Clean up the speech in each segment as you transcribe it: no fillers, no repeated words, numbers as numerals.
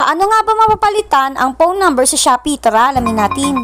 Paano nga ba mapapalitan ang phone number sa Shopee? Tara, alamin natin.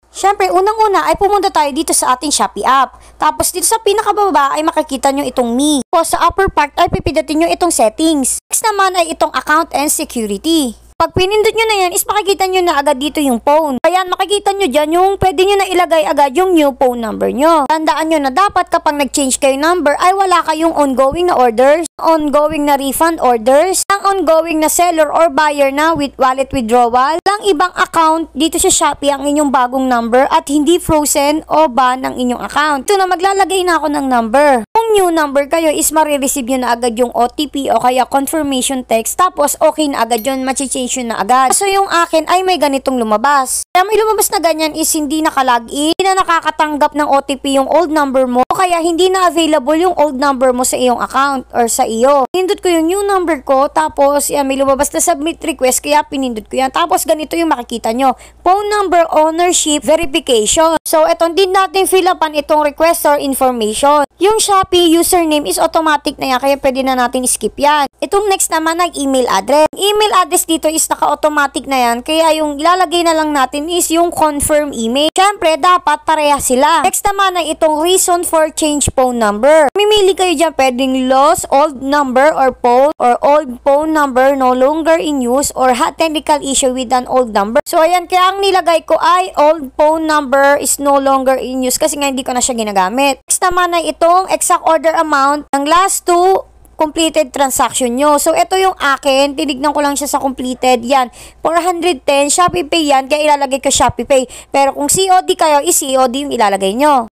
Siyempre, unang-una ay pumunta tayo dito sa ating Shopee app. Tapos dito sa pinakababa ay makikita nyo itong Me. Tapos sa upper part ay pipindutin nyo itong settings. Next naman ay itong account and security. Pag pinindot nyo na yan is makikita nyo na agad dito yung phone. Ayan, makikita nyo dyan yung pwede nyo na ilagay agad yung new phone number nyo. Tandaan nyo na dapat kapag nag-change kayo number ay wala kayong ongoing na orders, ongoing na refund orders, ang ongoing na seller or buyer na with wallet withdrawal, lang ibang account dito sa Shopee ang inyong bagong number at hindi frozen o ban ang inyong account. Ito na, maglalagay na ako ng number. Kung new number kayo is marireceive nyo na agad yung OTP o kaya confirmation text tapos okay na agad yun, machi-change yun na agad. So yung akin ay may ganitong lumabas. Kaya may lumabas na ganyan is hindi naka-login, hindi na nakakatanggap ng OTP yung old number mo o kaya hindi na available yung old number mo sa iyong account or sa iyo. Pinindot ko yung new number ko tapos yan, may lumabas na submit request kaya pinindot ko yan. Tapos ganito yung makikita nyo. Phone number ownership verification. So eto din natin fill upan itong requester information. Yung Shopee username is automatic na yan kaya pwede na natin skip yan. Itong next naman ay email address. Email address dito is naka-automatic na yan kaya yung ilalagay na lang natin is yung confirm email. Siyempre dapat pareha sila. Next naman ay itong reason for change phone number. Mimili kayo dyan, pwedeng lost old number or old phone number no longer in use or had technical issue with an old number. So ayan, kaya ang nilagay ko ay old phone number is no longer in use kasi nga hindi ko na siya ginagamit. Next naman ay itong exact order amount ng last two completed transaction nyo. So, ito yung akin. Tinignan ko lang siya sa completed. Yan. 410. Shopee Pay yan. Kaya ilalagay ko Shopee Pay. Pero kung COD kayo, COD yung ilalagay nyo.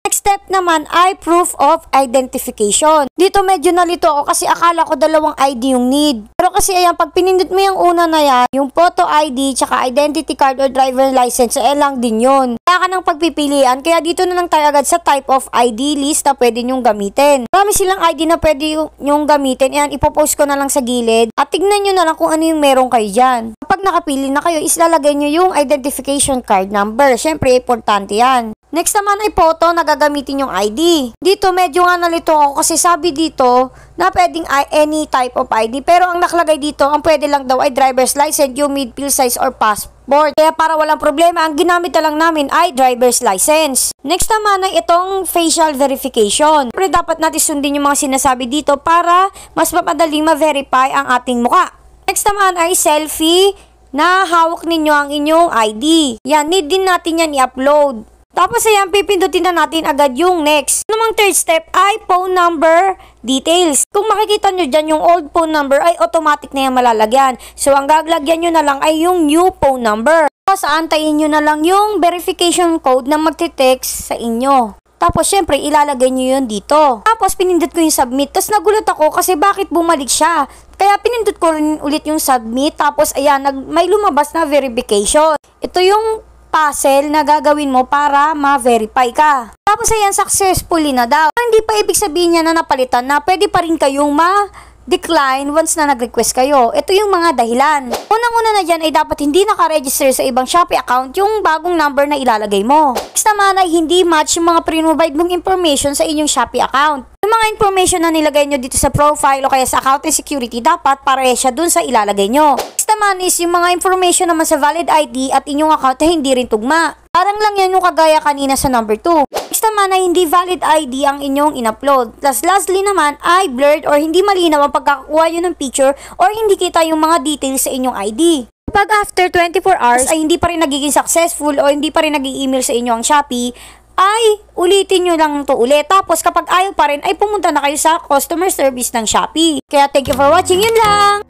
Next step naman ay proof of identification. Dito medyo nalito ako kasi akala ko dalawang ID yung need. Pero kasi ayan, pag pinindot mo yung una na yan, yung photo ID, tsaka identity card or driver license, lang din yun. Kaya ka ng pagpipilian, kaya dito na lang tayo agad sa type of ID list na pwede nyong gamitin. Marami silang ID na pwede nyong gamitin. Ayan, ipopost ko na lang sa gilid. At tignan nyo na lang kung ano yung meron kayo dyan. Kapag nakapili na kayo, islalagay nyo yung identification card number. Siyempre, importante yan. Next naman ay photo na gagamitin yung ID. Dito medyo nga nalito ako kasi sabi dito na pwedeng any type of ID. Pero ang nakalagay dito, ang pwede lang daw ay driver's license, yung mid-fill size or passport. Kaya para walang problema, ang ginamit na lang namin ay driver's license. Next naman ay itong facial verification. Pero dapat natin sundin yung mga sinasabi dito para mas mapadaling ma-verify ang ating muka. Next naman ay selfie na hawak ninyo ang inyong ID. Yan, need din natin yan i-upload. Tapos ayan, pipindutin na natin agad yung next. Namang third step ay phone number details. Kung makikita nyo dyan yung old phone number ay automatic na yan malalagyan. So ang gaglagyan nyo na lang ay yung new phone number. Tapos aantayin nyo na lang yung verification code na magte-text sa inyo. Tapos syempre ilalagay nyo yun dito. Tapos pinindot ko yung submit. Tapos nagulat ako kasi bakit bumalik siya. Kaya pinindot ko rin ulit yung submit. Tapos ayan, may lumabas na verification. Ito yung puzzle na gagawin mo para ma-verify ka. Tapos ayan, successfully na daw. Hindi pa ibig sabihin niya na napalitan na pwede pa rin kayong ma-decline once na nag-request kayo. Ito yung mga dahilan. Unang-una na dyan ay dapat hindi naka-register sa ibang Shopee account yung bagong number na ilalagay mo. Next naman ay hindi match yung mga pre-provide mong information sa inyong Shopee account. Yung mga information na nilagay nyo dito sa profile o kaya sa account and security, dapat pareha siya dun sa ilalagay nyo. Next naman is yung mga information naman sa valid ID at inyong account na hindi rin tugma. Parang lang yan yung kagaya kanina sa number 2. Next naman ay hindi valid ID ang inyong in-upload. Plus lastly naman ay blurred or hindi malinaw ang pagkakakuha nyo ng picture or hindi kita yung mga details sa inyong ID. Kapag after 24 hours ay hindi pa rin nagiging successful o hindi pa rin nag-i-email sa inyo ang Shopee, ay ulitin nyo lang to ulit. Tapos kapag ayaw pa rin ay pumunta na kayo sa customer service ng Shopee. Kaya thank you for watching, yun lang!